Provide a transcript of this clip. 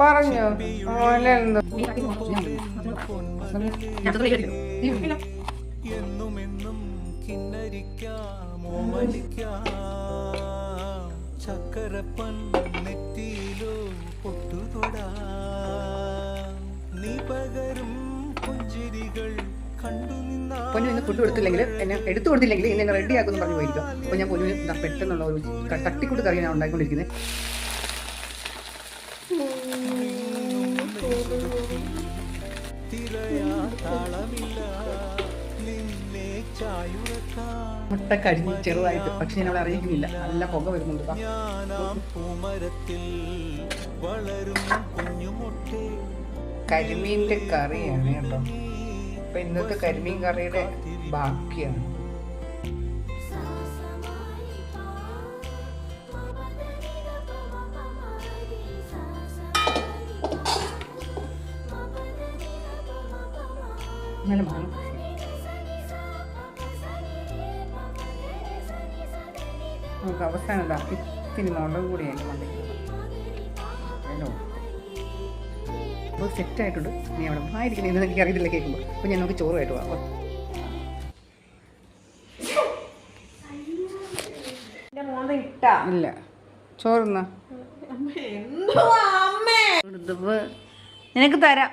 പറഞ്ഞോ എന്നുമെന്നും കിന്നരിക്കാം ഓമനിക്കാം ചക്കരപ്പൻ നെറ്റിയിലോ പൊട്ടുതൊടാ നീ പകരും പുഞ്ചിരികൾ കണ്ടു നിന്നാ പൊന്നു ഫുഡ് കൊടുത്തില്ലെങ്കിൽ എന്നെ എടുത്തു കൊടുത്തില്ലെങ്കിൽ എന്നെ റെഡി ആക്കുമെന്ന് പറഞ്ഞു പോയിരിക്കും. അപ്പോൾ ഞാൻ പൊന്നു പെട്ടെന്നുള്ള ഒരു തട്ടിക്കൂട്ട് കറി ഞാൻ ഉണ്ടാക്കിക്കൊണ്ടിരിക്കുന്നത്. മുട്ട കരിഞ്ഞ് ചെറുതായിട്ട്, പക്ഷെ ഞാൻ അവിടെ അറിയിക്കുന്നില്ല. നല്ല പുക വരുന്നുണ്ട്. കരിമീൻ്റെ കറിയാണ് കേട്ടോ. അപ്പൊ ഇന്നത്തെ കരിമീൻ കറിയുടെ ബാക്കിയാണ്. നല്ല മണം. നമുക്ക് അവസാനം ഇതാ ഇത്തിരി മുളക് കൂടി അതിൻ്റെ മണ്ടയ്ക്ക് ഹലോ അപ്പോൾ സെറ്റായിട്ടുണ്ട്. നീ അവിടെ ആയിരിക്കുന്നത് എനിക്ക് അറിയത്തില്ല കേൾക്കുമ്പോൾ. അപ്പോൾ ഞാൻ നമുക്ക് ചോറുമായിട്ട് പോകാം. ഇല്ല ചോറുന്ന നിനക്ക് തരാം.